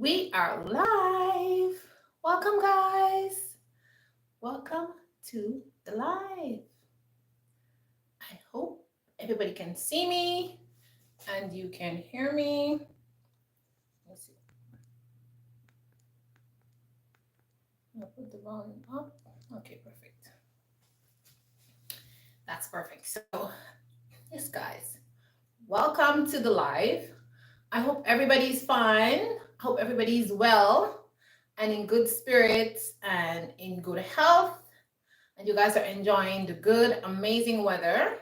We are live. Welcome, guys. Welcome to the live. I hope everybody can see me and you can hear me. Let's see. I'll put the volume up. Okay, perfect. That's perfect. So, yes, guys, welcome to the live. I hope everybody's fine. I hope everybody's well and in good spirits and in good health. And you guys are enjoying the good, amazing weather.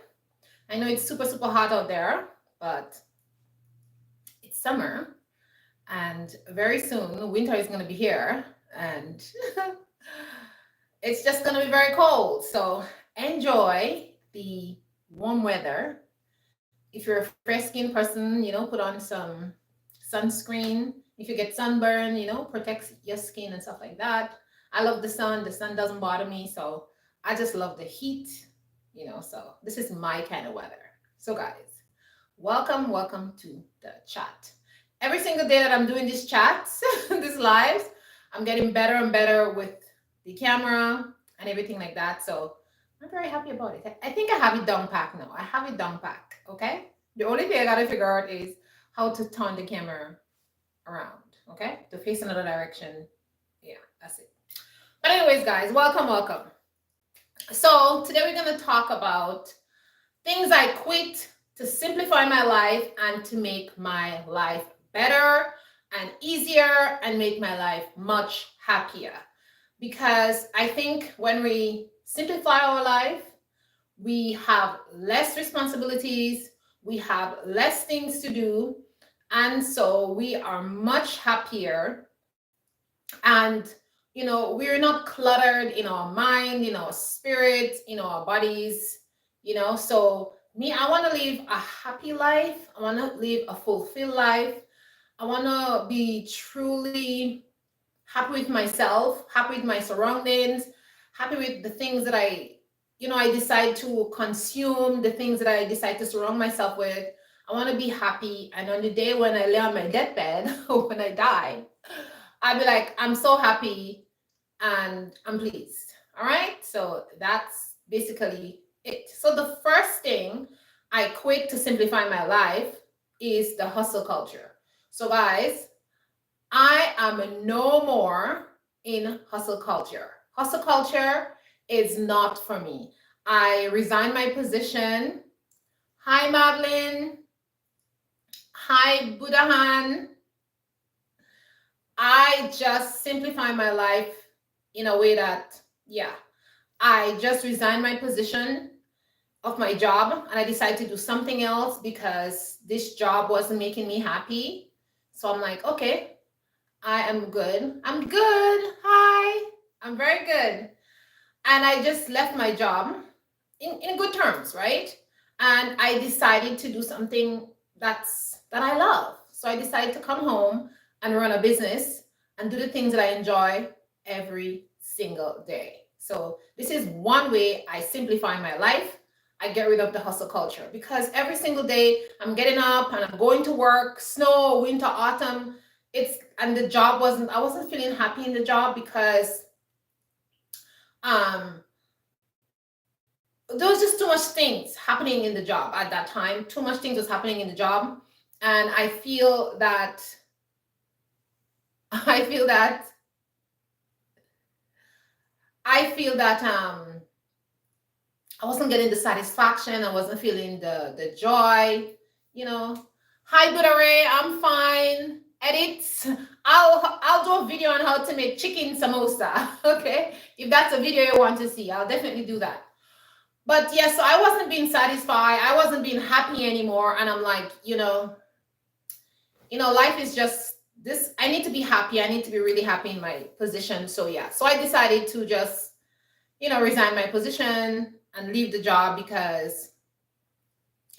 I know it's super, super hot out there, but it's summer. And very soon, winter is going to be here. And it's just going to be very cold. So enjoy the warm weather. If you're a fair skinned person, put on some sunscreen. If you get sunburn, protect your skin and stuff like that. I love the sun. The sun doesn't bother me. So I just love the heat, So this is my kind of weather. So, guys, welcome to the chat. Every single day that I'm doing these chats, these lives, I'm getting better and better with the camera and everything like that. So I'm very happy about it. I think I have it down pack now. I have it down pack. Okay. The only thing I gotta figure out is how to turn the camera around. Okay, to face another direction. Yeah, that's it. But anyways, guys, welcome. So today we're gonna talk about things I quit to simplify my life and to make my life better and easier and make my life much happier. Because I think when we simplify our life, we have less responsibilities, we have less things to do, and so we are much happier. And we're not cluttered in our mind, in our spirit, in our bodies. So me, I want to live a happy life. I want to live a fulfilled life. I want to be truly happy with myself, happy with my surroundings, happy with the things that I decide to consume, the things that I decide to surround myself with. I want to be happy. And on the day when I lay on my deathbed or when I die, I'll be like, I'm so happy and I'm pleased. All right. So that's basically it. So the first thing I quit to simplify my life is the hustle culture. So, guys, I am no more in hustle culture. Hustle culture is not for me. I resigned my position. Hi, Madeline. Hi, Budahan. I just simplify my life in a way that, yeah, I just resigned my position of my job and I decided to do something else because this job wasn't making me happy. So I'm like, okay, I am good. I'm good. Hi. I'm very good. And I just left my job in good terms, right? And I decided to do something that I love. So I decided to come home and run a business and do the things that I enjoy every single day. So this is one way I simplify my life. I get rid of the hustle culture because every single day I'm getting up and I'm going to work, snow, winter, autumn. And the job I wasn't feeling happy in the job because um there was just too much things happening in the job at that time. Too much things was happening in the job. And I feel that I feel that I feel that I wasn't getting the satisfaction. I wasn't feeling the joy, you know. Hi, Buddha Ray, I'm fine. Edits. I'll do a video on how to make chicken samosa. Okay. If that's a video you want to see, I'll definitely do that. But yeah, so I wasn't being satisfied. I wasn't being happy anymore. And I'm like, life is just this. I need to be happy. I need to be really happy in my position. So yeah. So I decided to just, resign my position and leave the job because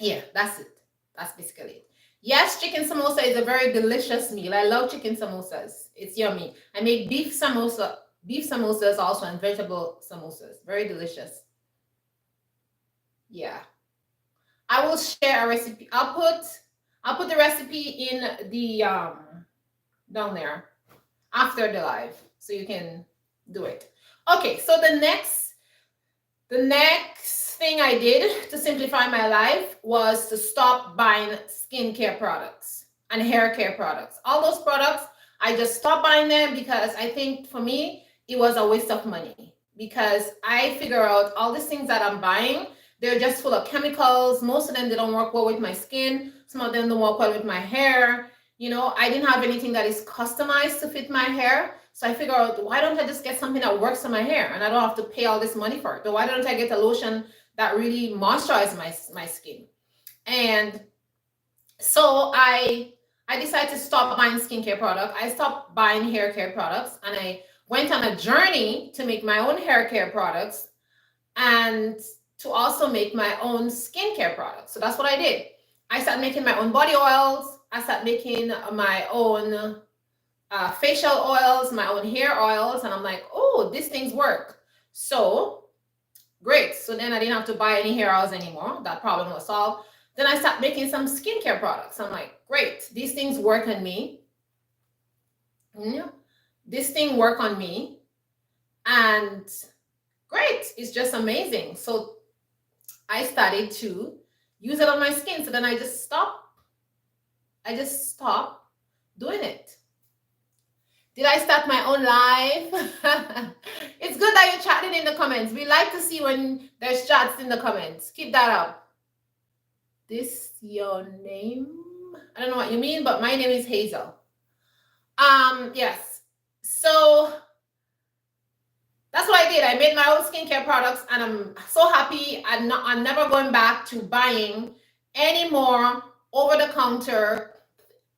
yeah, that's it. That's basically it. Yes, chicken samosa is a very delicious meal. I love chicken samosas. It's yummy. I make beef samosas also, and vegetable samosas. Very delicious. Yeah. I will share a recipe. I'll put the recipe in the down there. after the live, so you can do it. Okay, so the next thing I did to simplify my life was to stop buying skincare products and hair care products. All those products, I just stopped buying them because I think for me, it was a waste of money. Because I figure out all these things that I'm buying, they're just full of chemicals. Most of them, they don't work well with my skin. Some of them don't work well with my hair. I didn't have anything that is customized to fit my hair. So I figure out, why don't I just get something that works on my hair and I don't have to pay all this money for it? But why don't I get a lotion that really moisturizes my skin? And so I decided to stop buying skincare products. I stopped buying hair care products, and I went on a journey to make my own hair care products and to also make my own skincare products. So that's what I did. I started making my own body oils. I started making my own facial oils, my own hair oils, and I'm like, oh, these things work. So great. So then I didn't have to buy any hair oils anymore. That problem was solved. Then I started making some skincare products. I'm like, great, these things work on me. This thing work on me, and great, it's just amazing. So I started to use it on my skin. So then I just stopped doing it. Did I start my own live? It's good that you're chatting in the comments. We like to see when there's chats in the comments. Keep that up. This your name? I don't know what you mean, but my name is Hazel. Yes. So that's what I did. I made my own skincare products, and I'm so happy. I'm never going back to buying any more over-the-counter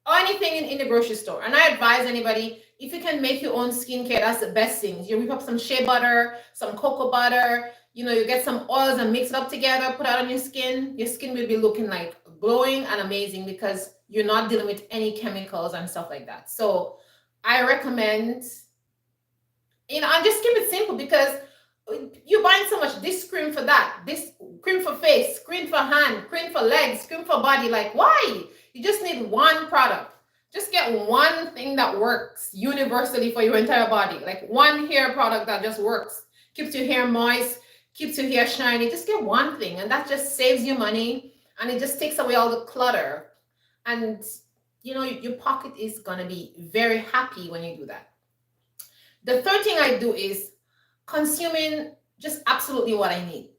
or anything in the grocery store. And I advise anybody, if you can make your own skincare, that's the best thing. You whip up some shea butter, some cocoa butter, you get some oils and mix it up together, put it on your skin. Your skin will be looking like glowing and amazing because you're not dealing with any chemicals and stuff like that. So I recommend, and just keep it simple, because you're buying so much, this cream for that, this cream for face, cream for hand, cream for legs, cream for body. Like, why? You just need one product. Just get one thing that works universally for your entire body. Like one hair product that just works, keeps your hair moist, keeps your hair shiny. Just get one thing, and that just saves you money, and it just takes away all the clutter. And your pocket is gonna be very happy when you do that. The third thing I do is consuming just absolutely what I need.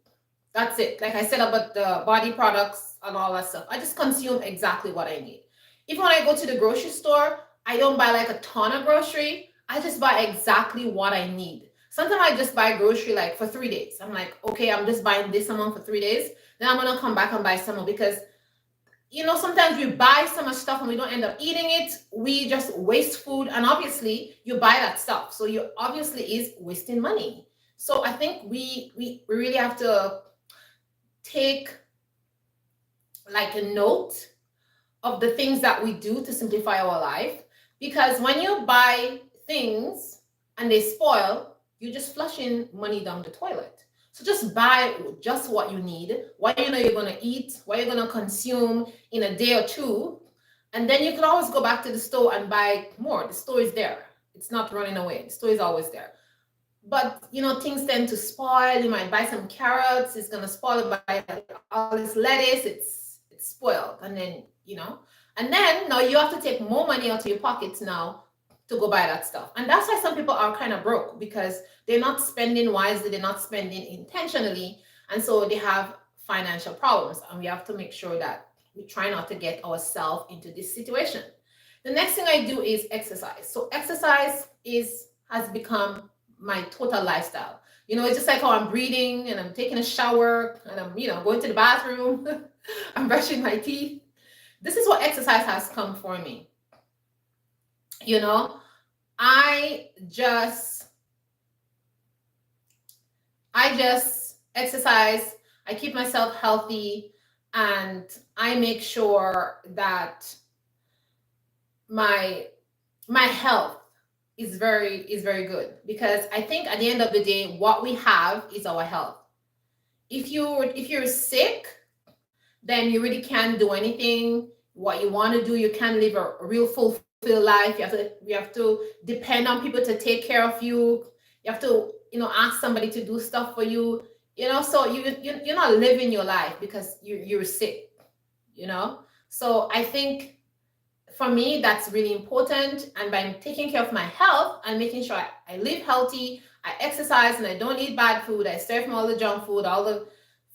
That's it. Like I said about the body products and all that stuff, I just consume exactly what I need. Even when I go to the grocery store, I don't buy like a ton of grocery. I just buy exactly what I need. Sometimes I just buy grocery like for 3 days. I'm like, okay, I'm just buying this amount for 3 days. Then I'm gonna come back and buy some more, because sometimes we buy so much stuff and we don't end up eating it. We just waste food, and obviously you buy that stuff, so you obviously is wasting money. So I think we really have to take like a note of the things that we do to simplify our life, because when you buy things and they spoil, you're just flushing money down the toilet. So just buy just what you need, what you're going to eat, what you're going to consume in a day or two. And then you can always go back to the store and buy more. The store is there. It's not running away. The store is always there. But, things tend to spoil. You might buy some carrots. It's going to spoil. Buy all this lettuce. It's spoiled. And then, and then now you have to take more money out of your pockets now to go buy that stuff. And that's why some people are kind of broke, because they're not spending wisely, they're not spending intentionally, and so they have financial problems. And we have to make sure that we try not to get ourselves into this situation. The next thing I do is exercise. So exercise has become my total lifestyle. It's just like how I'm breathing, and I'm taking a shower, and I'm going to the bathroom, I'm brushing my teeth. This is what exercise has come for me. I just exercise, I keep myself healthy, and I make sure that my health is very good, because I think at the end of the day, what we have is our health. If you're sick, then you really can't do anything. What you want to do, you can't live a real fulfilled fulfill life. You have to depend on people to take care of you. You have to, ask somebody to do stuff for you. So you're not living your life because you're sick. So I think for me that's really important. And by taking care of my health and making sure I live healthy, I exercise, and I don't eat bad food. I stay from all the junk food, all the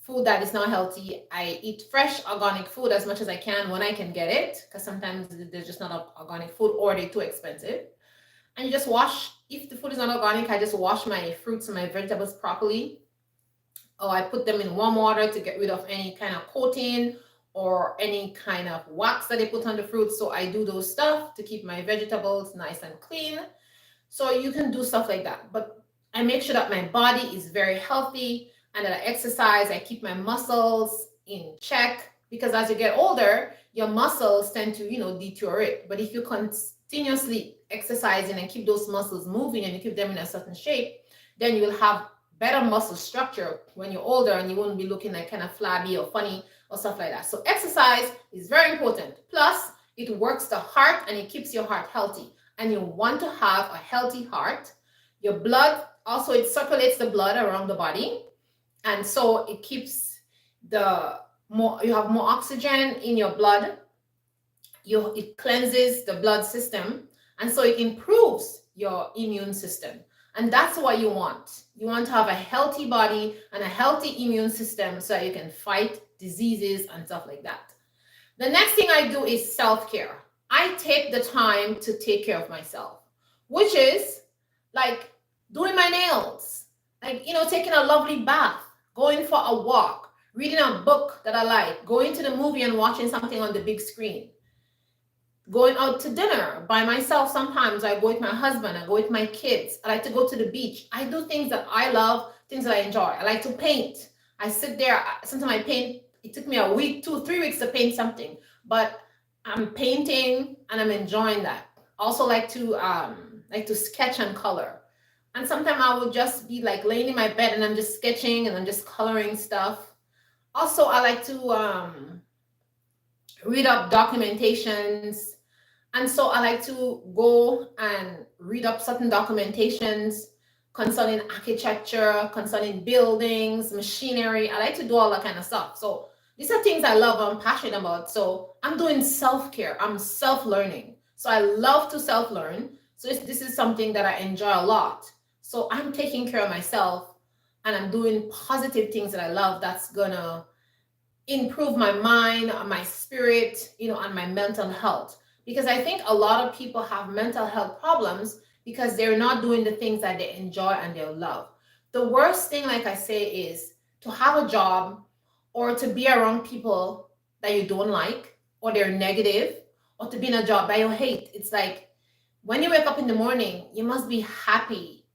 food that is not healthy. I eat fresh organic food as much as I can when I can get it, because sometimes there's just not organic food or they're too expensive. And you just wash, if the food is not organic, I just wash my fruits and my vegetables properly. Or I put them in warm water to get rid of any kind of coating or any kind of wax that they put on the fruit. So I do those stuff to keep my vegetables nice and clean. So you can do stuff like that. But I make sure that my body is very healthy and that I exercise. I keep my muscles in check, because as you get older, your muscles tend to, deteriorate. But if you continuously exercising and keep those muscles moving and you keep them in a certain shape, then you will have better muscle structure when you're older, and you won't be looking like kind of flabby or funny or stuff like that. So exercise is very important. Plus, it works the heart and it keeps your heart healthy. And you want to have a healthy heart. Your blood, also it circulates the blood around the body. And so it keeps you have more oxygen in your blood. It cleanses the blood system. And so it improves your immune system. And that's what you want. You want to have a healthy body and a healthy immune system so that you can fight diseases and stuff like that. The next thing I do is self-care. I take the time to take care of myself, which is like doing my nails, like, taking a lovely bath, going for a walk, reading a book that I like, going to the movie and watching something on the big screen, going out to dinner by myself. Sometimes I go with my husband, I go with my kids. I like to go to the beach. I do things that I love, things that I enjoy. I like to paint. I sit there. Sometimes I paint. It took me a week, 2, 3 weeks to paint something, but I'm painting and I'm enjoying that. Also like to sketch and color. And sometimes I will just be like laying in my bed and I'm just sketching and I'm just coloring stuff. Also, I like to read up documentations. And so I like to go and read up certain documentations concerning architecture, concerning buildings, machinery. I like to do all that kind of stuff. So these are things I love, I'm passionate about. So I'm doing self-care. I'm self-learning. So I love to self-learn. So this is something that I enjoy a lot. So I'm taking care of myself and I'm doing positive things that I love that's going to improve my mind, my spirit, and my mental health. Because I think a lot of people have mental health problems because they're not doing the things that they enjoy and they love. The worst thing, like I say, is to have a job or to be around people that you don't like or they're negative, or to be in a job that you hate. It's like when you wake up in the morning, you must be happy,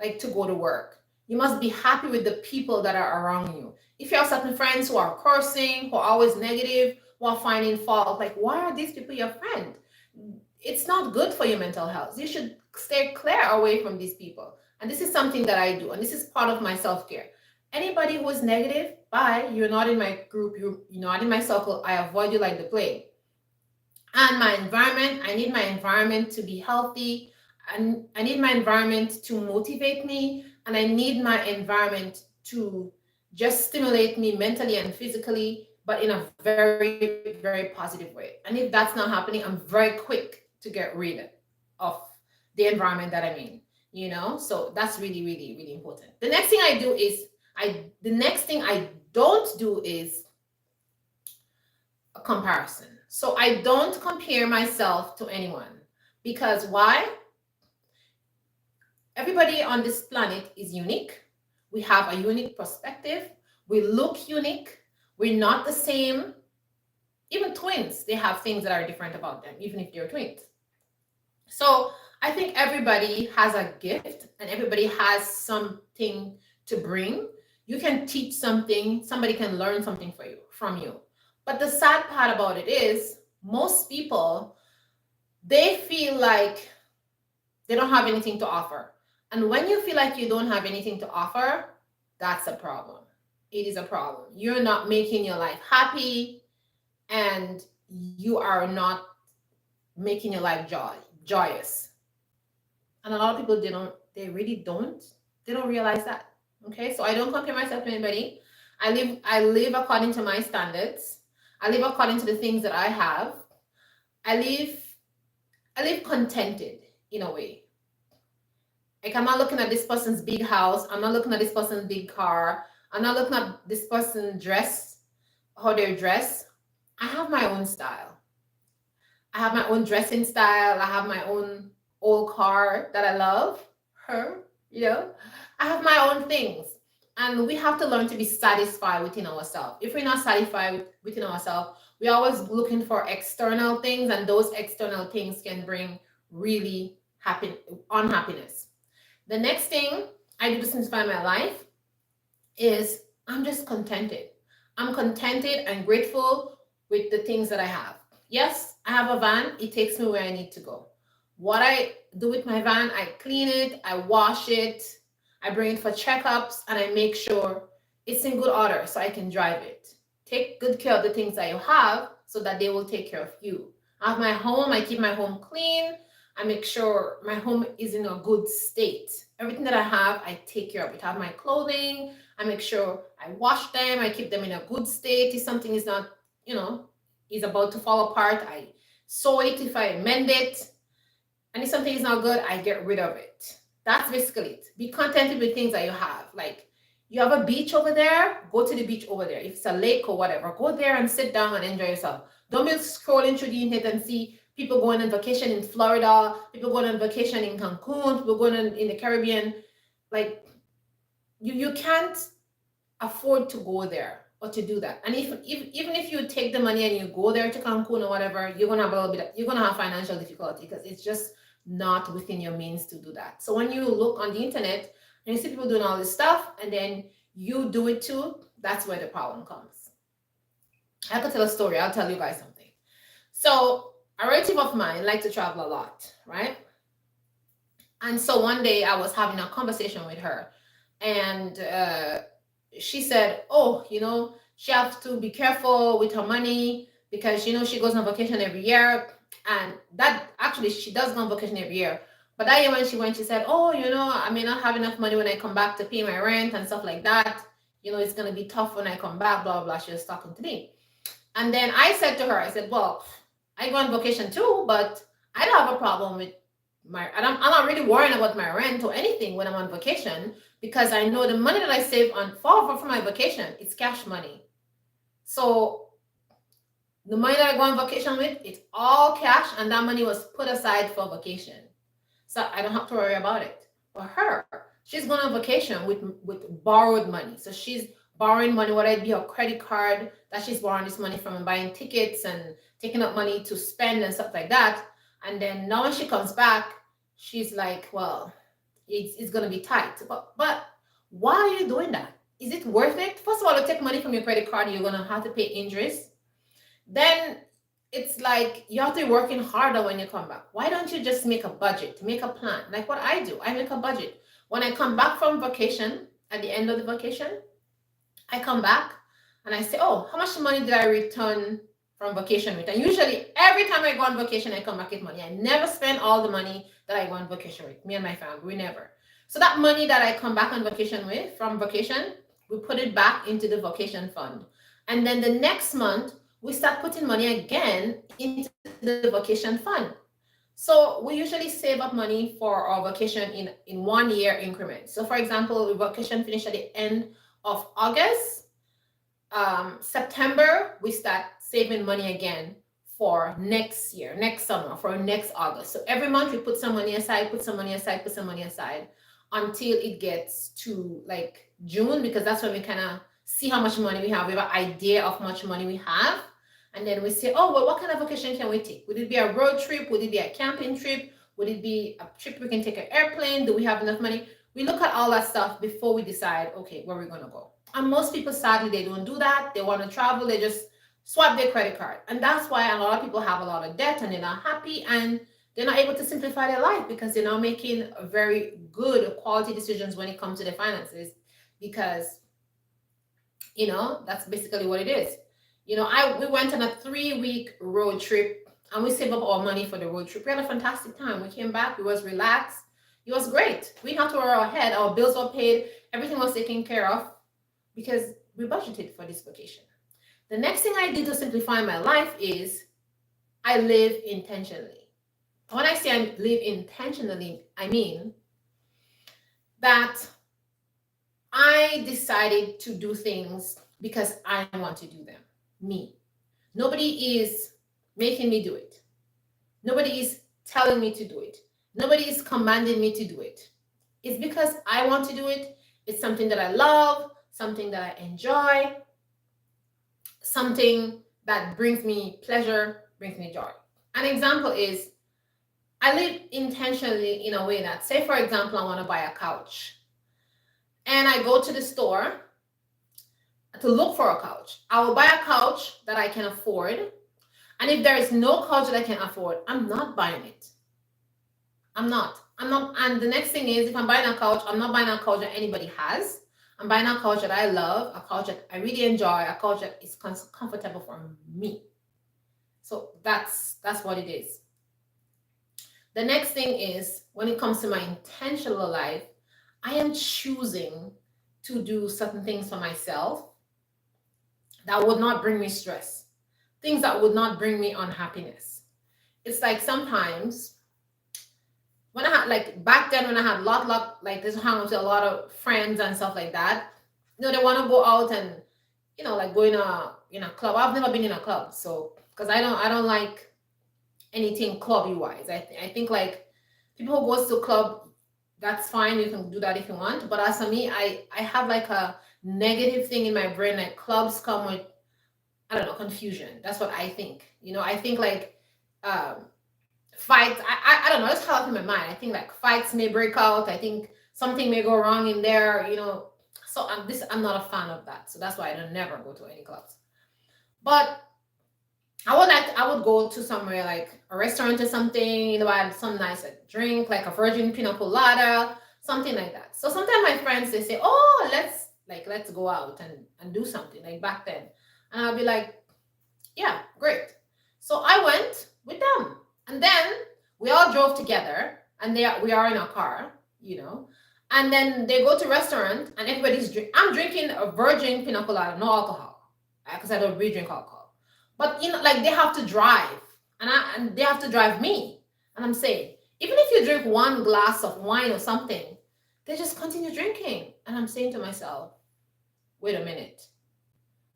like, to go to work. You must be happy with the people that are around you. If you have certain friends who are cursing, who are always negative, who are finding fault, like, why are these people your friend? It's not good for your mental health. You should stay clear away from these people. And this is something that I do. And this is part of my self-care. Anybody who is negative, bye, you're not in my group, you're not in my circle. I avoid you like the plague. And my environment, I need my environment to be healthy. And I need my environment to motivate me. And I need my environment to just stimulate me mentally and physically, but in a very, very positive way. And if that's not happening, I'm very quick to get rid of the environment that I'm in, so that's really, really, really important. The next thing I do is, the next thing I don't do is a comparison. So I don't compare myself to anyone, because why? Everybody on this planet is unique. We have a unique perspective. We look unique. We're not the same. Even twins, they have things that are different about them, even if they're twins. So I think everybody has a gift and everybody has something to bring. You can teach something, somebody can learn something from you. But the sad part about it is most people, they feel like they don't have anything to offer. And when you feel like you don't have anything to offer, that's a problem. It is a problem. You're not making your life happy and you are not making your life joyous. And a lot of people, they really they don't realize that. Okay, so I don't compare myself to anybody. I live according to my standards. I live according to the things that I have. I live I live contented in a way. Like, I'm not looking at this person's big house. I'm not looking at this person's big car. I'm not looking at this person dress, how they're dressed. I have my own style. I have my own dressing style. I have my own old car that I love. Her, you know. I have my own things. And we have to learn to be satisfied within ourselves. If we're not satisfied within ourselves, we're always looking for external things, and those external things can bring really unhappiness. The next thing I do to simplify my life is I'm just contented. I'm contented and grateful with the things that I have. Yes, I have a van. It takes me where I need to go. What I do with my van, I clean it, I wash it, I bring it for checkups, and I make sure it's in good order so I can drive it. Take good care of the things that you have so that they will take care of you. I have my home, I keep my home clean. I make sure my home is in a good state. Everything that I have, I take care of it. I have my clothing, I make sure I wash them, I keep them in a good state. If something is not, is about to fall apart, I sew it if I mend it. And if something is not good, I get rid of it. That's basically it. Be contented with things that you have. Like, you have a beach over there, go to the beach over there. If it's a lake or whatever, go there and sit down and enjoy yourself. Don't be scrolling through the internet and see people going on vacation in Florida, people going on vacation in Cancun, people going on in the Caribbean. Like, you can't afford to go there or to do that. And if even if you take the money and you go there to Cancun or whatever, you're gonna have a little bit. You're gonna have financial difficulty because it's just not within your means to do that. So when you look on the internet and you see people doing all this stuff and then you do it too, that's where the problem comes. I could tell a story. I'll tell you guys something. So a relative of mine liked to travel a lot, right? And so one day I was having a conversation with her, and she said, "Oh, she has to be careful with her money because she goes on vacation every year, and that actually she does go on vacation every year. But that year when she went, she said, "Oh, I may not have enough money when I come back to pay my rent and stuff like that. It's gonna be tough when I come back." Blah blah blah. She was talking to me, and then I said to her, I said, "Well, I go on vacation too, but I don't have a problem with I'm not really worrying about my rent or anything when I'm on vacation because I know the money that I save on for my vacation, it's cash money. So the money that I go on vacation with, it's all cash, and that money was put aside for vacation. So I don't have to worry about it. For her, she's going on vacation with borrowed money. So she's borrowing money, whether it be her credit card that she's borrowing this money from and buying tickets and taking up money to spend and stuff like that. And then now when she comes back, she's like, well, it's going to be tight. But why are you doing that? Is it worth it? First of all, you take money from your credit card, you're going to have to pay interest. Then it's like you have to be working harder when you come back. Why don't you just make a budget, make a plan? Like what I do, I make a budget. When I come back from vacation, at the end of the vacation, I come back and I say, oh, how much money did I return from vacation with? And usually every time I go on vacation, I come back with money. I never spend all the money that I go on vacation with, me and my family, we never. So that money that I come back on vacation with, from vacation, we put it back into the vacation fund. And then the next month, we start putting money again into the vacation fund. So we usually save up money for our vacation in 1 year increments. So for example, the vacation finish at the end of August. September, we start saving money again for next year, next summer, for next August. So every month we put some money aside, put some money aside, put some money aside until it gets to like June, because that's when we kind of see how much money we have. We have an idea of how much money we have. And then we say, oh, well, what kind of vacation can we take? Would it be a road trip? Would it be a camping trip? Would it be a trip we can take an airplane? Do we have enough money? We look at all that stuff before we decide, okay, where we're going to go. And most people, sadly, they don't do that. They want to travel. They just swipe their credit card. And that's why a lot of people have a lot of debt and they're not happy and they're not able to simplify their life because they're not making very good quality decisions when it comes to their finances because, that's basically what it is. We went on a 3-week road trip and we saved up our money for the road trip. We had a fantastic time. We came back, we was relaxed. It was great. We had to wear our head, our bills were paid, everything was taken care of because we budgeted for this vacation. The next thing I did to simplify my life is I live intentionally. When I say I live intentionally, I mean that I decided to do things because I want to do them. Me. Nobody is making me do it. Nobody is telling me to do it. Nobody is commanding me to do it. It's because I want to do it. It's something that I love, something that I enjoy, something that brings me pleasure, brings me joy. An example is I live intentionally in a way that, say, for example, I want to buy a couch. And I go to the store to look for a couch. I will buy a couch that I can afford. And if there is no couch that I can afford, I'm not buying it. I'm not. And the next thing is, if I'm buying a couch, I'm not buying a couch that anybody has. I'm buying a couch that I love, a couch that I really enjoy, a couch that is comfortable for me. So that's what it is. The next thing is, when it comes to my intentional life, I am choosing to do certain things for myself that would not bring me stress, things that would not bring me unhappiness. It's like sometimes when I had, like back then when I had like this hang out with a lot of friends and stuff like that, they want to go out and, like go in a club. I've never been in a club. So, because I don't like anything clubby wise. I think like people who goes to club, that's fine. You can do that if you want. But as for me, I have like a negative thing in my brain. Like clubs come with, I don't know, confusion. That's what I think. I think like fights. I don't know. It's how in my mind. I think like fights may break out. I think something may go wrong in there. So I'm not a fan of that. So that's why I don't never go to any clubs. But I would go to somewhere like a restaurant or something, buy some nice drink, like a virgin pina colada, something like that. So sometimes my friends, they say, oh, let's go out and do something like back then. And I'll be like, yeah, great. So I went with them. And then we all drove together and we are in a car, and then they go to restaurant and everybody's I'm drinking a virgin pina colada, no alcohol, because I don't really drink alcohol. But like they have to drive, and they have to drive me. And I'm saying, even if you drink one glass of wine or something, they just continue drinking. And I'm saying to myself, wait a minute.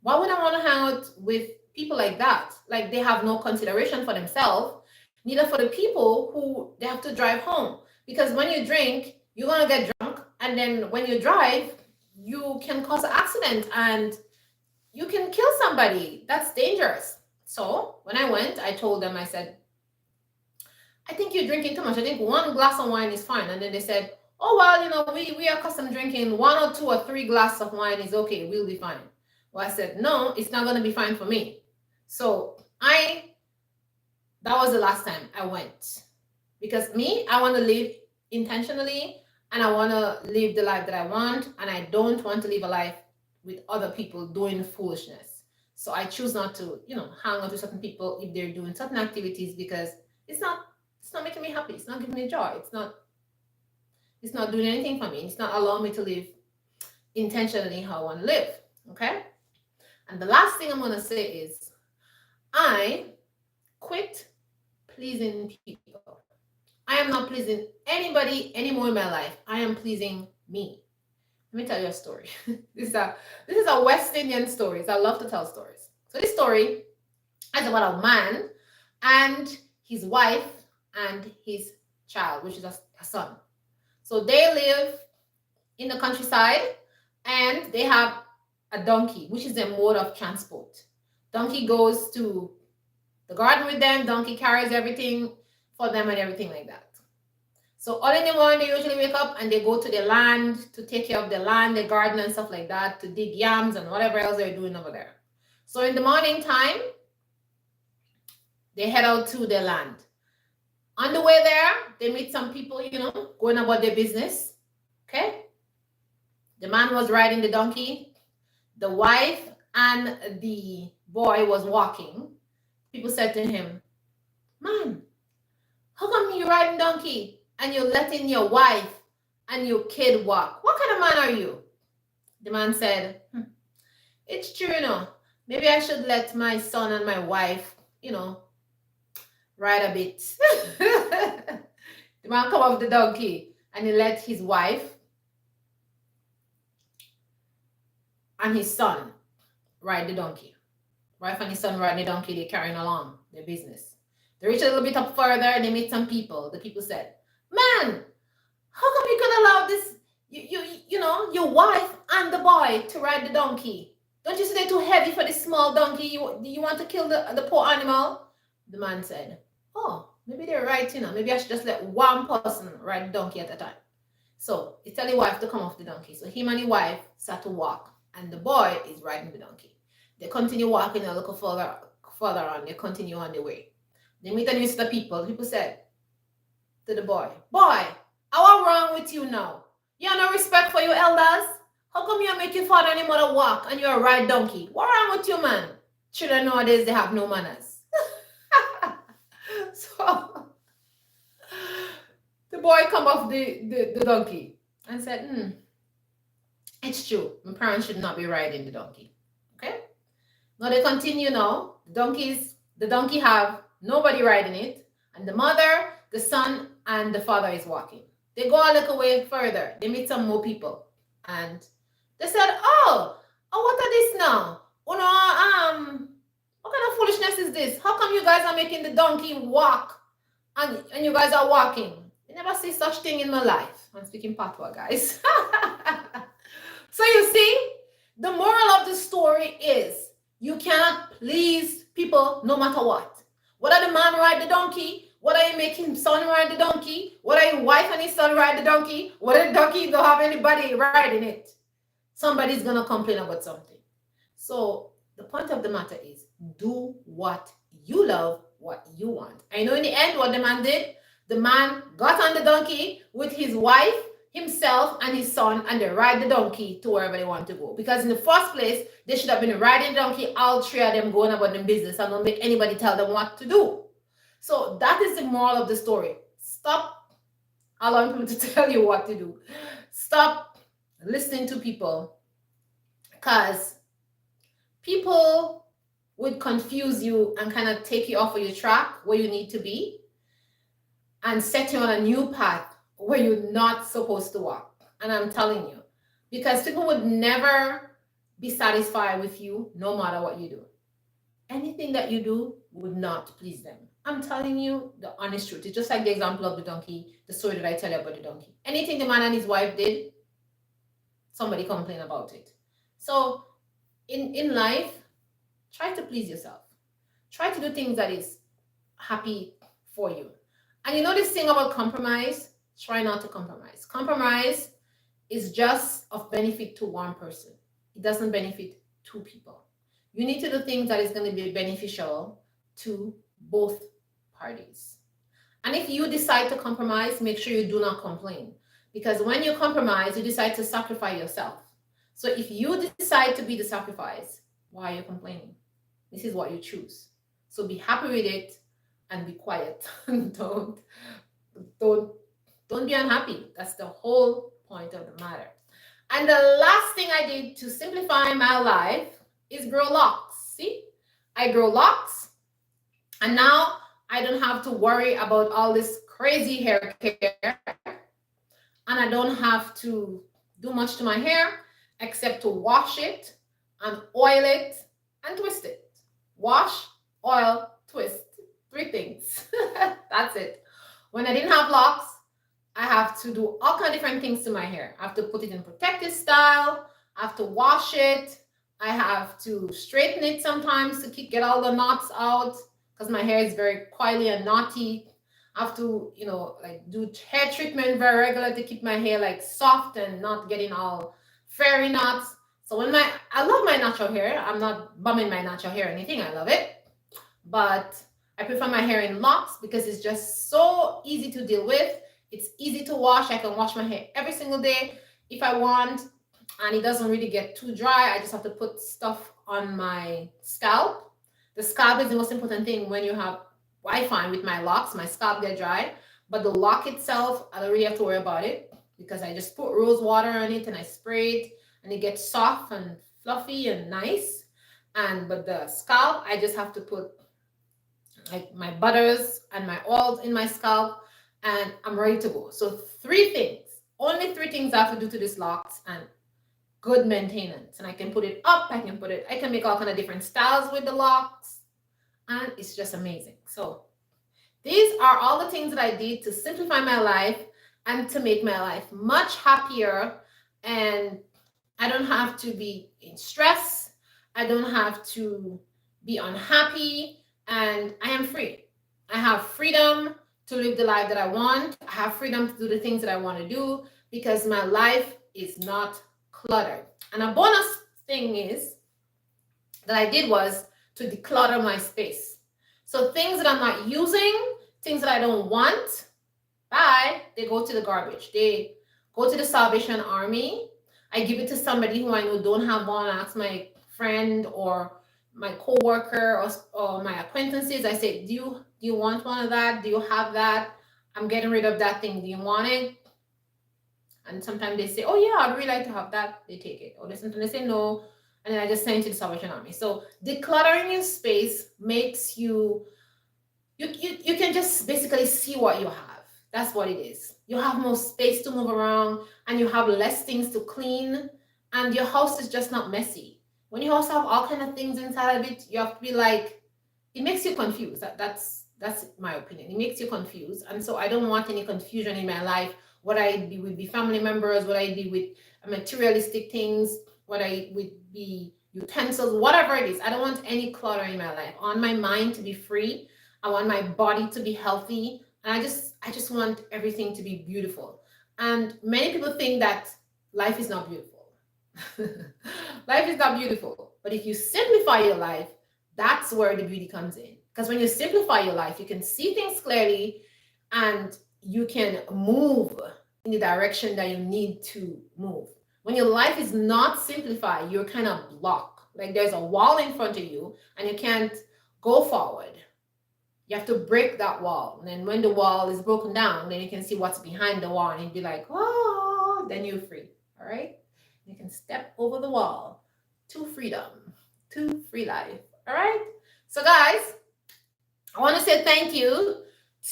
Why would I want to hang out with people like that? Like they have no consideration for themselves, neither for the people who they have to drive home. Because when you drink, you're gonna get drunk, and then when you drive, you can cause an accident and you can kill somebody. That's dangerous. So when I went, I told them, I said, I think you're drinking too much. I think one glass of wine is fine. And then they said, oh, well, we are accustomed drinking 1 or 2 or 3 glasses of wine is okay. We'll be fine. Well, I said, no, it's not going to be fine for me. So that was the last time I went. Because me, I want to live intentionally and I want to live the life that I want. And I don't want to live a life with other people doing foolishness. So I choose not to, hang out with certain people if they're doing certain activities because it's not making me happy. It's not giving me joy. It's not doing anything for me. It's not allowing me to live intentionally how I want to live. Okay? And the last thing I'm going to say is I quit pleasing people. I am not pleasing anybody anymore in my life. I am pleasing me. Let me tell you a story. This is a West Indian story. I love to tell stories. So this story is about a man and his wife and his child, which is a son. So they live in the countryside and they have a donkey, which is their mode of transport. Donkey goes to the garden with them. Donkey carries everything for them and everything like that. So early in the morning, they usually wake up and they go to their land to take care of their land, their garden and stuff like that, to dig yams and whatever else they're doing over there. So in the morning time, they head out to their land. On the way there, they meet some people, going about their business. Okay? The man was riding the donkey. The wife and the boy was walking. People said to him, Man, how come you riding donkey and you're letting your wife and your kid walk? What kind of man are you? The man said, it's true, Maybe I should let my son and my wife, ride a bit. The man come off the donkey and he let his wife and his son ride the donkey. Wife and his son ride the donkey, they're carrying along their business. They reach a little bit up further and they meet some people. The people said, man, how come you could allow this, your wife and the boy to ride the donkey? Don't you see they're too heavy for this small donkey? You want to kill the poor animal? The man said, oh, maybe they're right, Maybe I should just let one person ride the donkey at a time. So he tell the wife to come off the donkey. So him and the wife start to walk, and the boy is riding the donkey. They continue walking a little further on. They continue on their way. They meet a new set of people. People said to the boy, how wrong with you now? You have no respect for your elders? How come you make your father and your mother walk and you're a ride donkey? What wrong with you, man? Children nowadays, they have no manners. So the boy come off the donkey and said, it's true. My parents should not be riding the donkey. Okay? Now they continue now. The donkey have nobody riding it. And the mother, the son, and the father is walking. They go a little way further. They meet some more people. And they said, oh, what are this now? What kind of foolishness is this? How come you guys are making the donkey walk and you guys are walking? I never see such thing in my life. I'm speaking patois, guys. So you see, the moral of the story is you cannot please people no matter what. Whether the man ride the donkey, whether you make his son ride the donkey, whether your wife and his son ride the donkey, whether the donkey don't have anybody riding it, somebody's going to complain about something. So the point of the matter is do what you love, what you want. I know in the end what the man did. The man got on the donkey with his wife, himself, and his son, and they ride the donkey to wherever they want to go. Because in the first place, they should have been riding the donkey, all three of them going about their business and don't make anybody tell them what to do. So that is the moral of the story. Stop allowing people to tell you what to do. Stop listening to people, because people would confuse you and kind of take you off of your track where you need to be and set you on a new path where you're not supposed to walk. And I'm telling you, because people would never be satisfied with you no matter what you do. Anything that you do would not please them. I'm telling you the honest truth. It's just like the example of the donkey, the story that I tell you about the donkey. Anything the man and his wife did, somebody complained about it. So in life, try to please yourself. Try to do things that is happy for you. And you know this thing about compromise? Try not to compromise. Compromise is just of benefit to one person. It doesn't benefit two people. You need to do things that is going to be beneficial to both parties. And if you decide to compromise, make sure you do not complain. Because when you compromise, you decide to sacrifice yourself. So if you decide to be the sacrifice, why are you complaining? This is what you choose. So be happy with it and be quiet. Don't be unhappy. That's the whole point of the matter. And the last thing I did to simplify my life is grow locks. See, I grow locks, and now I don't have to worry about all this crazy hair care, and I don't have to do much to my hair except to wash it and oil it and twist it. Wash, oil, twist. 3 things. That's it. When I didn't have locks, I have to do all kinds of different things to my hair. I have to put it in protective style. I have to wash it. I have to straighten it sometimes to get all the knots out, because my hair is very coily and knotty. I have to, do hair treatment very regular to keep my hair soft and not getting all fairy knots. So I love my natural hair. I'm not bumming my natural hair or anything. I love it. But I prefer my hair in locks because it's just so easy to deal with. It's easy to wash. I can wash my hair every single day if I want, and it doesn't really get too dry. I just have to put stuff on my scalp. The scalp is the most important thing when you have fine with my locks. My scalp get dry, but the lock itself, I don't really have to worry about it because I just put rose water on it and I spray it and it gets soft and fluffy and nice. And but the scalp, I just have to put like my butters and my oils in my scalp and I'm ready to go. So three things, only three things I have to do to this locks and good maintenance. And I can put it up, I can make all kind of different styles with the locks and it's just amazing. So these are all the things that I did to simplify my life and to make my life much happier. And I don't have to be in stress. I don't have to be unhappy. And I am free. I have freedom to live the life that I want. I have freedom to do the things that I want to do because my life is not cluttered. And a bonus thing is that I did was to declutter my space. So things that I'm not using, things that I don't want, bye, they go to the garbage. They go to the Salvation Army. I give it to somebody who I know don't have one. I ask my friend or my coworker or my acquaintances. I say, do you want one of that? Do you have that? I'm getting rid of that thing. Do you want it? And sometimes they say, oh yeah, I'd really like to have that. They take it. Or sometimes they say no. And then I just send it to the Salvation Army. So decluttering your space makes you can just basically see what you have. That's what it is. You have more space to move around and you have less things to clean and your house is just not messy. When you also have all kind of things inside of it, you have to be like, it makes you confused. That's my opinion. It makes you confused. And so I don't want any confusion in my life. What I be with the family members, what I be with materialistic things, what I would be utensils, whatever it is. I don't want any clutter in my life. I want my mind to be free. I want my body to be healthy. And I just want everything to be beautiful. And many people think that life is not beautiful. Life is not beautiful. But if you simplify your life, that's where the beauty comes in. Because when you simplify your life, you can see things clearly and you can move in the direction that you need to move. When your life is not simplified, you're kind of blocked. Like there's a wall in front of you and you can't go forward. You have to break that wall. And then when the wall is broken down, then you can see what's behind the wall and you'd be like, oh, then you're free. All right. You can step over the wall to freedom, to free life. All right. So guys, I want to say thank you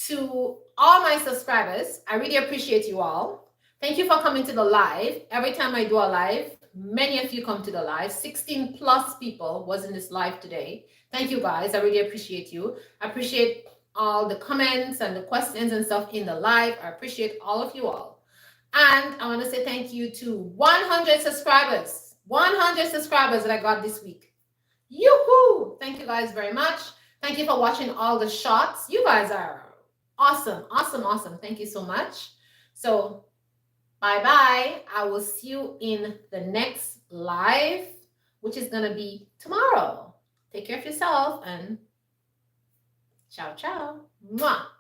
to all my subscribers. I really appreciate you all. Thank you for coming to the live. Every time I do a live, many of you come to the live. 16 plus people was in this live today. Thank you guys. I really appreciate you. I appreciate all the comments and the questions and stuff in the live. I appreciate all of you all. And I want to say thank you to 100 subscribers. 100 subscribers that I got this week. Yoo-hoo! Thank you guys very much. Thank you for watching all the shots. You guys are awesome, awesome, awesome. Thank you so much. So bye-bye. I will see you in the next live, which is going to be tomorrow. Take care of yourself and ciao, ciao. Mwah.